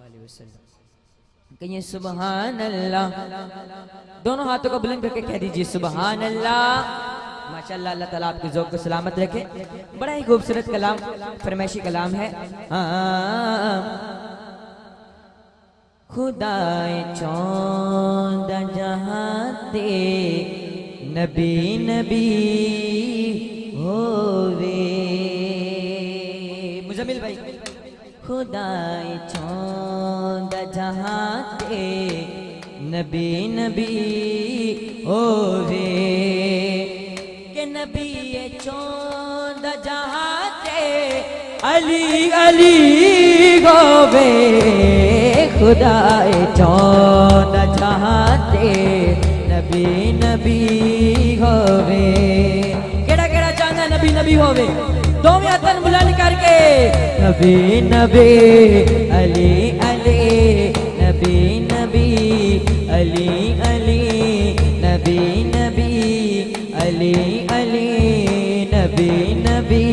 कहिए सुबहान अल्लाह। दोनों हाथों को बुलंद करके कह दीजिए सुबहान अल्लाह। माशाअल्लाह, अल्लाह ताला आपके ज़ौक़ को सलामत रखे। बड़ा ही खूबसूरत कलाम, फरमाइशी कलाम है। खुदाए चौदह जहां दे नबी नबी होवे। मुज़म्मिल भाई। खुदाए चौदह जहां दे नबी नबी होवे के नबी चौदह जहां दे अली अली होवे। खुदाए चौदह जहां दे नबी नबी होवे। केड़ा केड़ा चाहता नबी नबी होवे? दोवें हथन बुलंद करके नबी नबी अली अली नबी नबी अली अली नबी नबी अली अली नबी नबी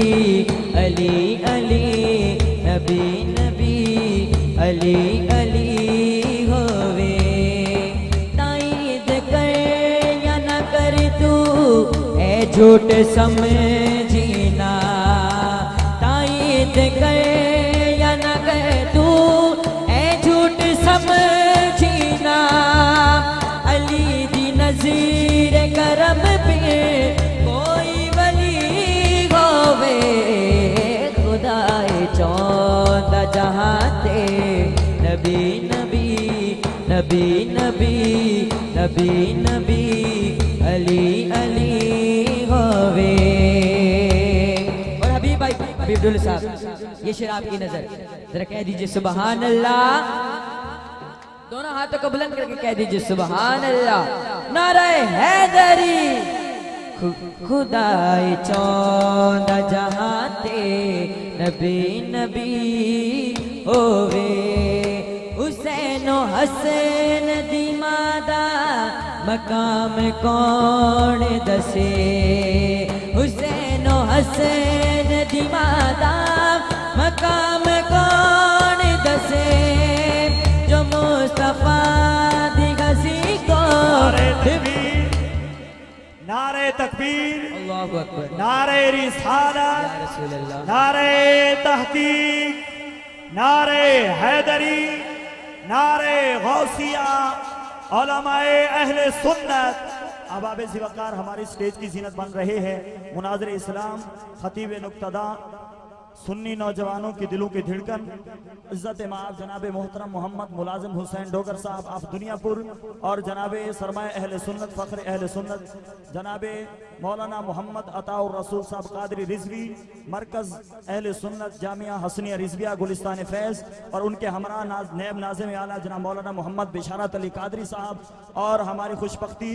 अली अली नबी नबी अली अली होवे। ताईद कर या ना कर तू ए झूठ समझीना। ताईद कर या ना कर तू ए झूठ समझीना। अली दी नज़ीर करम पे कोई वली होवे। खुदाए चौदह जहां ते नबी नबी नबी नबी नबी नबी अली अली होवे। और हबीब भाई हबीबुल साहब, ये शेर आपकी नजर, जरा कह दीजिए सुबहान अल्लाह। दोनों हाथों को बुलंद करके कह दीजिए सुबहान अल्लाह। नारे हैदरी। खुदाए चौदह जहां ते नबी नबी होवे। हुसैन हसन दी मादा मकाम कौन दसे। हुसैन हसन दी मादा मकाम कौन दसे। जो मुस्तफा दी गसी को नारे तकबीर, अल्लाहु अकबर, नारे रिसालत, नारे तहकीक, नारे हैदरी, नारे गौसिया, उलमाए अहले सुन्नत। अब आबे ज़िवकार हमारी स्टेज की जीनत बन रहे हैं। मुनाज़िर इस्लाम, खतीब नुक्तदा, सुन्नी नौजवानों की दिलों की धड़कन, इज्जत माब जनाब मोहतरम मोहम्मद मुलाजिम हुसैन डोगर साहब आफ दुनियापुर, और जनाब सरमाए अहले सुन्नत फ़ख्र अहले सुन्नत जनाब मौलाना मोहम्मद अताउर रसूल साहब कादरी रिजवी, मरकज़ अहले सुन्नत जामिया हसनिया रिजविया गुलिस्तान फैज़, और उनके हमरा नैब नाज़िम आला जनाब मौलाना मोहम्मद बिशारत अली कादरी साहब, और हमारी खुशबख्ती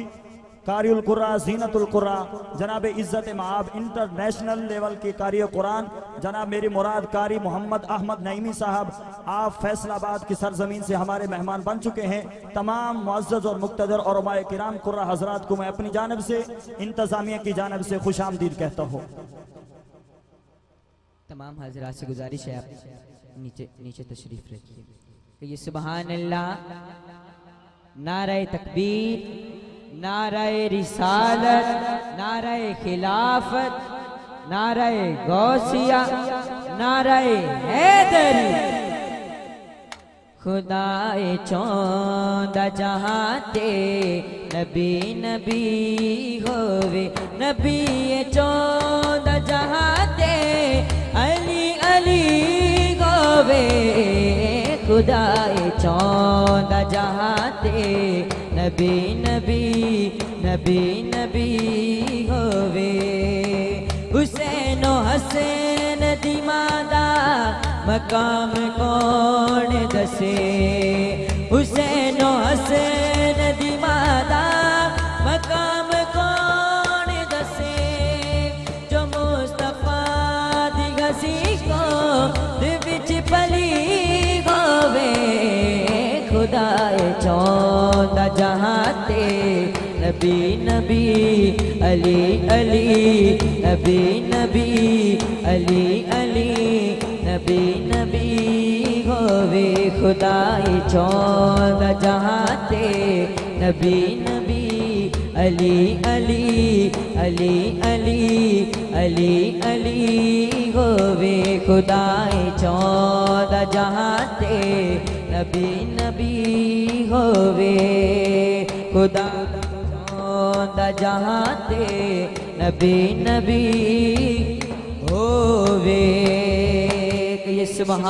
कारियुल कुर्रा ज़ीनतुल कुर्रा जनाब इज़्ज़त माब इंटरनेशनल लेवल की कारी कुरान जनाब मेरी मुराद कारी मोहम्मद अहमद नईमी साहब, आप फैसलाबाद की सरजमीन से हमारे मेहमान बन चुके हैं। तमाम मुअज़्ज़ज़ और मुक़्तदर और उलमाए किराम कुर्रा हज़रात को मैं अपनी जानब से, इंतज़ामिया की जानब से खुश आमदीद कहता हूँ। तमाम हज़रात से गुजारिश है आप नीचे नीचे तशरीफ रखिए। कहिए सुबहान अल्लाह। नारे तकबीर, नारे रिसालत, नारे खिलाफत, नारे गौसिया, नारे हैदरी। खुदाए चौदह जहां ते नबी नबी होवे। नबी चौदह जहां ते अली अली होवे। खुदाए चौदह जहां ते नबी नबी नबी नबी होवे। हुसैन हसन दी मादा मकाम कौन दसे। हुसैन हसन दी मादा मकाम कौन दसे। जो मुस्तफा दी गसी को विच पली होवे। खुदाए चौदह जहां ते नबी नबी अली अली नबी नबी अली अली नबी नबी हो होवे खुदाई चौदह जहां ते नबी नबी अली अली अली अली अली अली होवे खुदाई चौदह जहां ते नबी नबी होवे खुदा चौदह जहां ते नबी नबी होवे कि ये सुभान